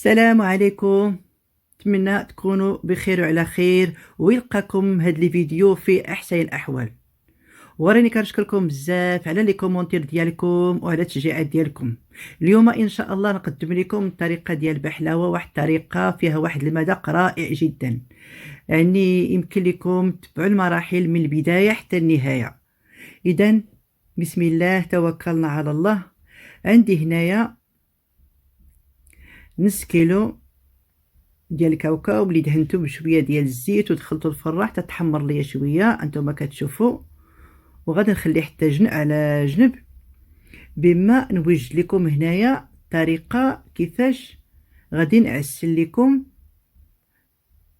السلام عليكم. نتمنى تكونوا بخير وعلى خير ويلقاكم هاد لي فيديو في احسن الاحوال. وراني كنشكركم بزاف على لي كومونتير ديالكم وعلى التشجيعات ديالكم. اليوم ان شاء الله نقدم لكم الطريقه ديال البحلاوه، واحد الطريقه فيها واحد المذاق رائع جدا. يعني يمكن لكم تتبعوا المراحل من البدايه حتى النهايه. اذا بسم الله توكلنا على الله. عندي هنايا نص كيلو ديال الكاوكاو اللي دهنته بشويه ديال الزيت ودخلته الفران حتى تحمر ليا شويه انتما كتشوفوا، وغادي نخليه حتى على جنب. بما نوجد لكم هنايا طريقه كيفاش غادي نعسل لكم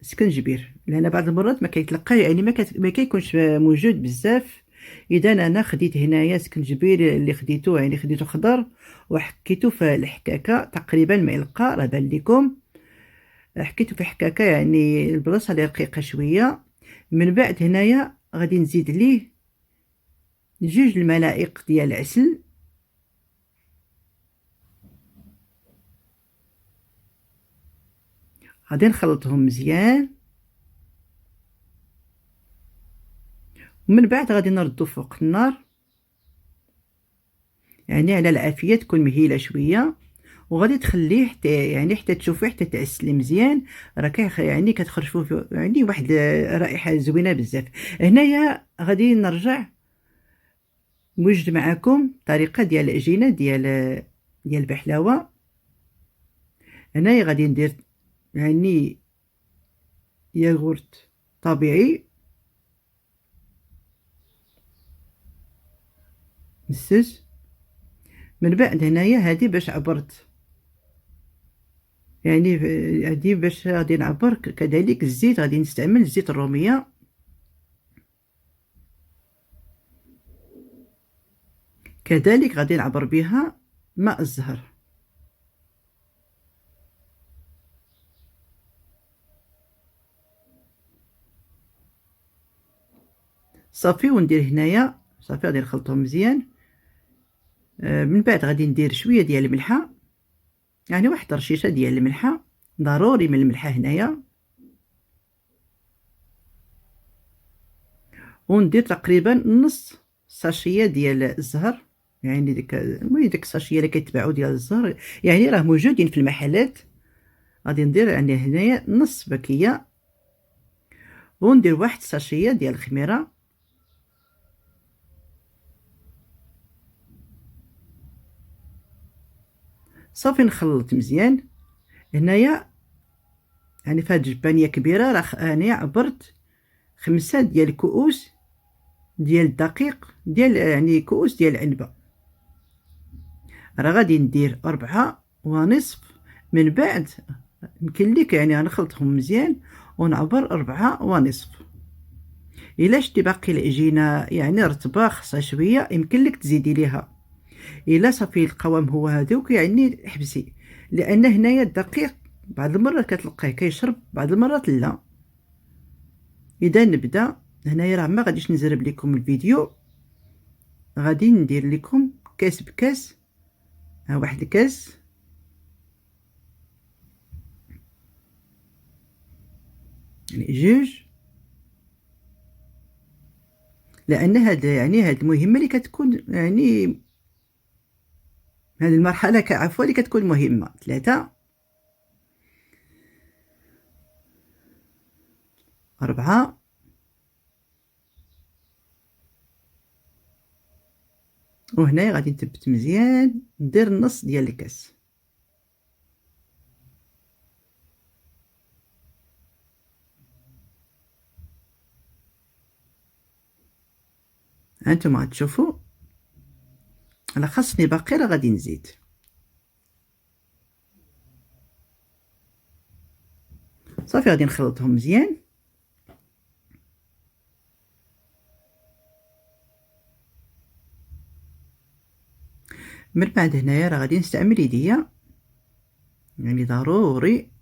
سكنجبير، لان بعض المرات ما كيتلقى، يعني ما كيكونش موجود بزاف. اذا انا خديت هنايا سكنجبير اللي خديته، يعني خديته خضر وحكيته في الحكاكه تقريبا معلقه، راه بان لكم حكيته في حكاكه، يعني البلاصه اللي رقيقه شويه. من بعد هنايا غادي نزيد ليه 2 المعالق ديال العسل، غادي نخلطهم مزيان، ومن بعد غادي نردو فوق النار، يعني على العافيه تكون مهيله شويه، وغادي تخليه حتى تشوفيه حتى تعسل مزيان. راه يعني كتخرجوا يعني واحد رائحه زوينه بزاف. هنايا غادي نرجع نوجد معكم طريقه ديال العجينه ديال البحلاوه. هنايا غادي ندير يعني ياغورت طبيعي مسس. من بعد هنايا هذه باش عبرت، يعني هذه باش غادي نعبر كذلك الزيت، غادي نستعمل الزيت الروميه. كذلك غادي نعبر بها ماء الزهر. صافي، وندير هنايا صافي غادي نخلطهم مزيان. من بعد غادي ندير شويه ديال الملحه، يعني واحد رشيشه ديال الملحه، ضروري من الملحه هنايا. وندير تقريبا نص ساشيه ديال الزهر، يعني ديك الساشيه اللي كيتباعوا ديال الزهر، يعني راه موجودين في المحلات. غادي ندير يعني هنايا نص باكيه، وندير واحد ساشيه ديال الخميره. صافي نخلط مزيان. هنايا يعني فهاد الجبانيه كبيره، راه هنايا عبرت 5 ديال الكؤوس ديال الدقيق ديال، يعني كؤوس ديال العنبه. راه غادي ندير 4 ونصف. من بعد يمكن لك يعني غنخلطهم مزيان ونعبر 4 ونصف. الا شتي باقي العجينه يعني رطبه خاصها شويه، يمكن لك تزيدي ليها. الا صافي القوام هو هذوك يعني حبسي، لان هنايا الدقيق بعض المرات كتلقاه كيشرب، بعض المرات لا. اذا نبدا هنايا، راه ما غاديش نزرب لكم الفيديو، غادي ندير لكم كاس بكاس. ها واحد الكاس، يعني 2، لان هاد يعني هاد المهمه اللي كتكون يعني هاد المرحله عفوا اللي كتكون مهمه. 3، 4، وهنايا غادي نثبت مزيان، ندير النص ديال الكاس. هانتوما غتشوفوا، انا خاصني باقي راه غادي نزيد. صافي غادي نخلطهم مزيان. من بعد هنايا راه غادي نستعمل يديا، يعني ضروري.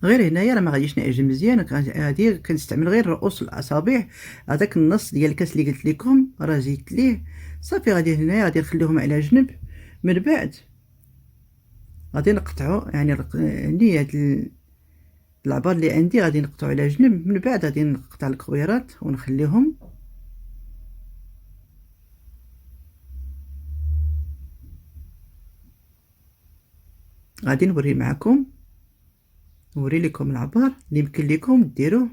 غير هنايا راه ما غاديش نعجن مزيان، غادي كنستعمل غير رؤوس الاصابع. هذاك النص ديال الكاس اللي قلت لكم راه زيدت ليه. صافي غادي هنايا غادي نخليهم على جنب. من بعد غادي نقطعو يعني عندي هاد العبار اللي عندي غادي نقطعو على جنب. من بعد غادي نقطع الكويرات ونخليهم. غادي نوري معكم، نوري لكم العبار اللي يمكن لكم ديروه،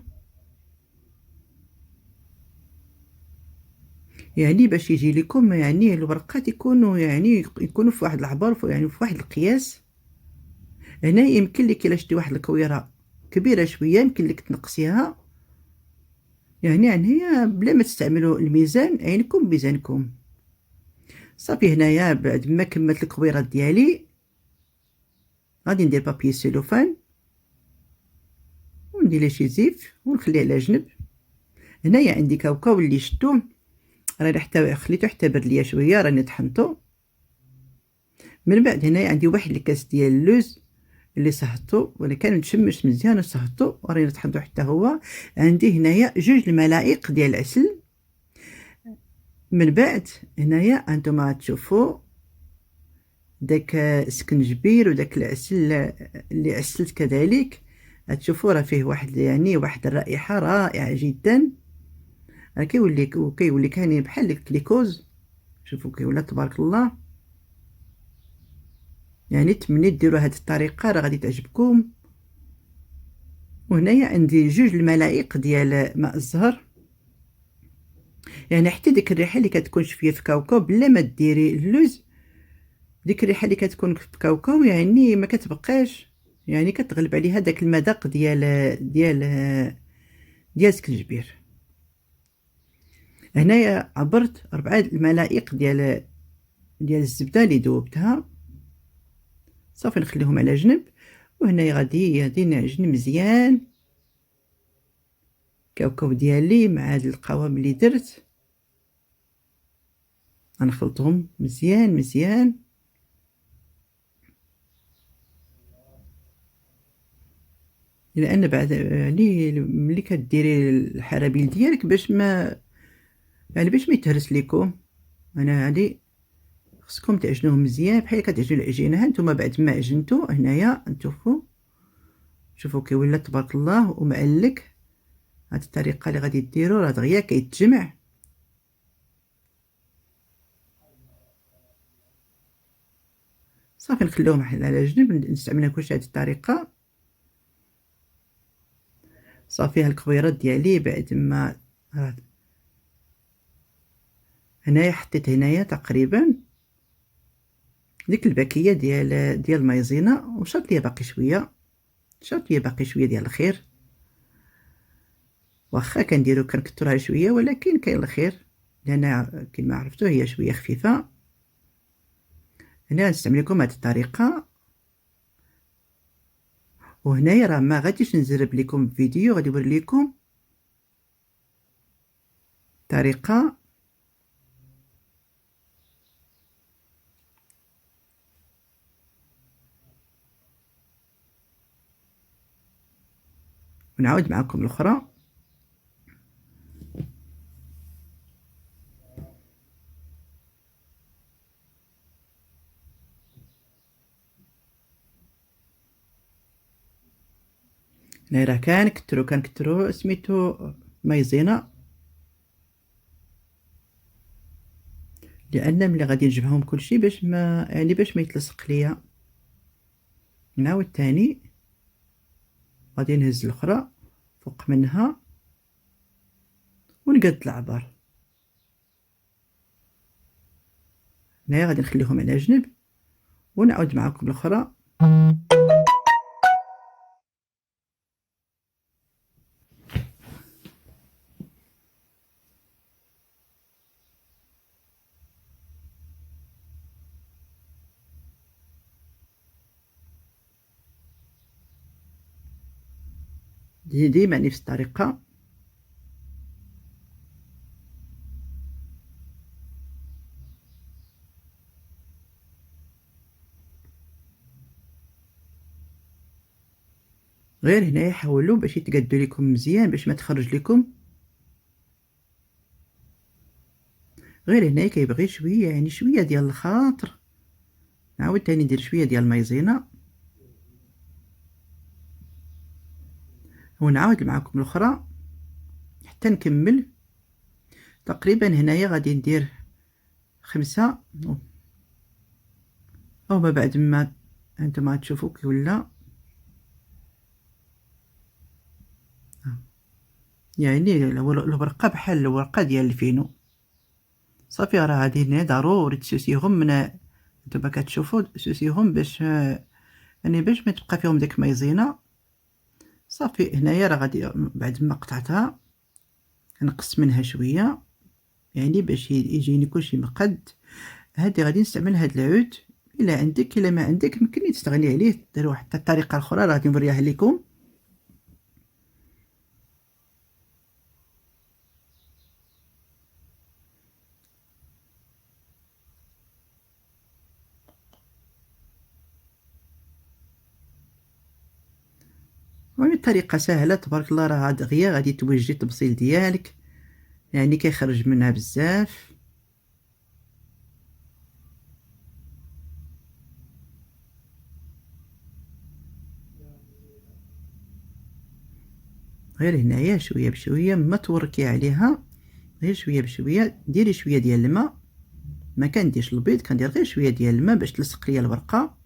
يعني باش يجي لكم يعني الورقات يكونوا يعني يكونوا في واحد العبار، يعني في واحد القياس. هنا يمكن لك الا شتي واحد الكويره كبيره شويه يمكن لك تنقصيها، يعني هي بلا ما تستعملوا الميزان، عينكم بميزانكم. صافي هنايا بعد ما كملت الكويرات ديالي غادي ندير بابي سيلوفان وندير شي زيف ونخليه على جنب. هنايا عندي كاوكاو اللي شتو راني حتى خليته حتى برد ليا شويه، راني طحنته. من بعد هنايا عندي واحد الكاس ديال اللوز اللي صهدتو وانا كان متشمش مزيان وصهدتو وراني طحنتو حتى هو. عندي هنايا 2 الملائق ديال العسل. من بعد هنايا انتما تشوفوا داك السكنجبير وداك العسل اللي عسلت كذلك، تشوفوا راه فيه واحد يعني واحد الرائحه رائعه جدا. راه كيولي كاين بحال الكليكوز. شوفوا كيولي تبارك الله. يعني تمنيت ديروا هذه الطريقه راه غادي تعجبكم. وهنايا عندي 2 الملائق ديال ماء الزهر، يعني حتى ديك الريحه اللي كتكون شويه في كاوكاو بلا ما ديري اللوز، ديك الريحه اللي كتكون في كاوكاو يعني ما كتبقاش، يعني كتغلب عليها داك المذاق ديال السكنجبير. هنايا عبرت 4 الملائق ديال الزبده اللي ذوبتها. صافي نخليهم على جنب. وهنايا غادي نعجن مزيان كاوكاو ديالي مع هاد القوام اللي درت. غنخلطهم مزيان مزيان. لان بعد يعني ملي كديري الحرابيل ديالك باش ما يتهرس ليكم، انا هادي خصكم تعجنوهم مزيان بحال كتعجنوا العجينه. ها نتوما بعد ما عجنتو هنايا نشوفوا، شوفوا كيولي تبارك الله ومعلك. هاد الطريقه اللي غادي ديروا راه دغيا كيتجمع. صافي نخليوهم على جنب. نستعملها كلشي هاد الطريقه. صافي الكويرات ديالي بعد ما هنايا حطيت هنايا تقريبا ديك الباكيه ديال المايزينا، وشرط ليا باقي شويه ديال الخير. واخا كنكثرها شويه ولكن كاين الخير، لان كما عرفتوا هي شويه خفيفه. هنا غنستعمل لكم هذه الطريقه. وهنايا راه ما غاديش نزرب لكم فيديو، غادي نوري لكم طريقه ونعاود معكم الاخرى. هنا راه كنكثروا سميتو مايزينا، لان ملي غادي نجمعهم كلشي باش ما يتلصق ليا. نعاود تاني غادي نهز الاخرى فوق منها ونقاد العبار. هنايا غادي نخليهم على جنب ونعاود معكم الاخرى. ديما نفس الطريقه. غير هنايا حاولوا باش يتقادوا لكم مزيان باش ما تخرج لكم. غير هنايا كيبغي شويه، يعني شويه ديال الخاطر. نعاود تاني ندير شويه ديال المايزينا ونعاود معكم الاخرى حتى نكمل. تقريبا هنايا غادي ندير 5 او ما بعد ما انتم تشوفوا كي ولا، يعني الورقه بحال الورقه ديال الفينو. صافي راه هادي هنا ضروري تسوسيهم من انتما كتشوفوا، سوسيهم باش يعني باش ما تبقى فيهم ديك مايزينا. صافي هنايا راه غادي بعد ما قطعتها نقص منها شويه، يعني باش يجيني كلشي مقد. هادي غادي نستعمل هاد العود، الا عندك الا ما عندك يمكن تستغني عليه، دير واحد الطريقه اخرى راه غادي نوريها لكم. يعني الطريقه سهله تبارك الله، راه دغيا غادي توجدي التبصيل ديالك، يعني كيخرج منها بزاف. غير هنايا شويه بشويه ما توركي عليها، غير شويه بشويه. ديري شويه ديال الماء، ما كنديرش البيض، كندير غير شويه ديال الماء باش تلصق ليا الورقه.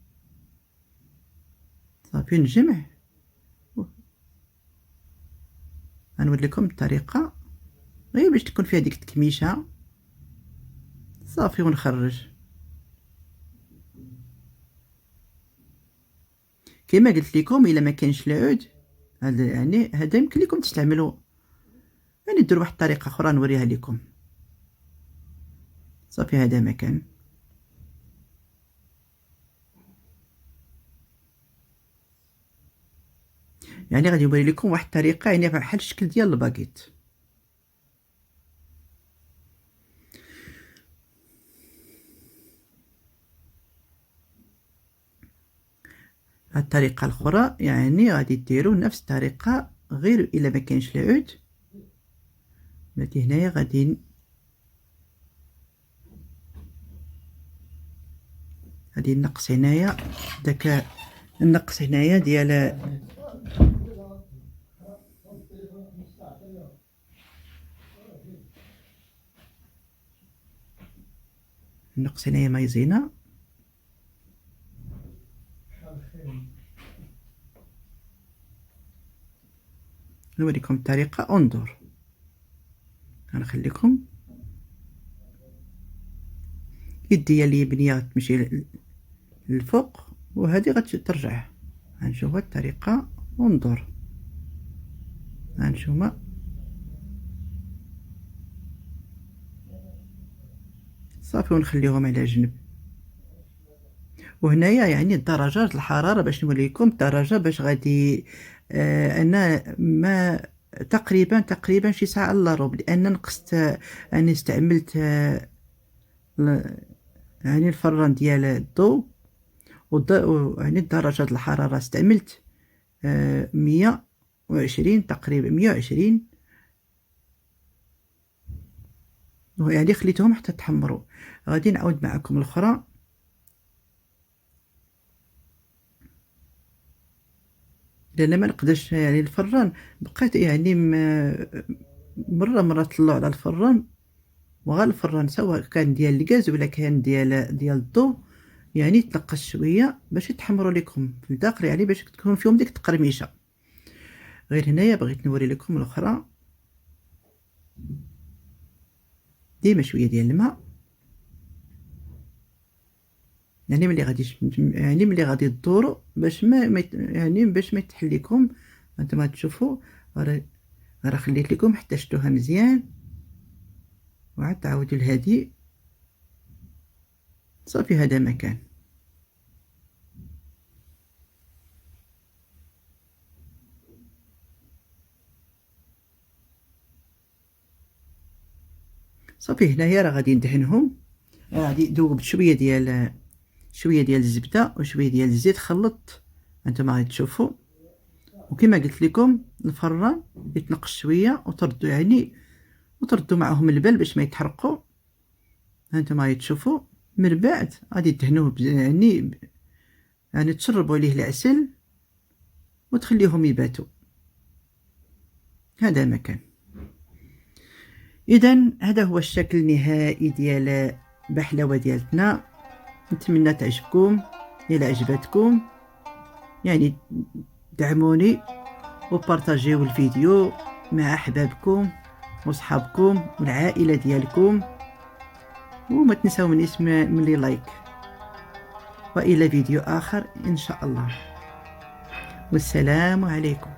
صافي نجمع، غنوريكم الطريقه غير باش تكون فيها ديك التكميشه. صافي ونخرج كما قلت لكم. الا ما كانش العود هذا، يعني هذا يمكن لكم تستعملوا، يعني ديروا واحد الطريقه اخرى نوريها لكم. صافي هذا مكان. يعني غادي نوري لكم واحد الطريقه يعني بحال الشكل ديال الباكيت. الطريقه الاخرى يعني غادي ديروا نفس الطريقه، غير الا ما كانش العود. بلاتي هنايا غادي نقص هنايا داك النقص هنايا ديال النقص هنايا مايزينا. نوريكم الطريقه، انظر غنخليكم يدي اليمنيه تمشي للفوق وهذه غترجع. غنشوف الطريقه، انظر غنشوفها. صافي ونخليهم على جنب. وهنايا يعني درجات الحراره باش نوريكم الدرجه باش غادي انا ما تقريبا شي ساعه الا ربع، لان نقصت انا استعملت يعني الفران ديال الضوء يعني درجات الحراره استعملت 120 تقريبا 120، يعني خليتهم حتى تحمروا. غادي نعاود معكم الاخرى. لان ما نقدرش يعني الفران بقيت يعني مره طلعوا على الفران، وغا الفران سواء كان ديال الغاز ولا كان ديال الضوء، يعني تلقى شويه باش يتحمروا لكم في الداخل، يعني باش تكون فيهم ديك التقرميشه. غير هنايا بغيت نوري لكم الاخرى. ديما شويه ديال الماء، يعني ملي غادي تدوروا باش يعني باش ما يتحل لكم. انتما تشوفوا راه خليت لكم حتى شتوها مزيان، وعاد تعاودوا لهادي. صافي هذا مكان. صافي هنايا راه غادي ندهنهم، غادي ندوب شويه ديال الزبده وشويه ديال الزيت، خلط انتما غادي تشوفوا. وكما قلت لكم الفران يتنقص شويه وتردوا يعني وتردوا معهم البال باش ما يتحرقوا. هانتوما غادي تشوفوا. من بعد غادي تدهنوه يعني تشربوا عليه العسل وتخليهم يباتوا. هذا مكان. إذا هذا هو الشكل النهائي ديال بحلوة ديالتنا. نتمنى تعجبكم. إلا عجبتكم يعني دعموني وبارطاجيو الفيديو مع أحبابكم وصحابكم والعائلة ديالكم، وما تنسوا من اسم من لي لايك. وإلى فيديو آخر إن شاء الله، والسلام عليكم.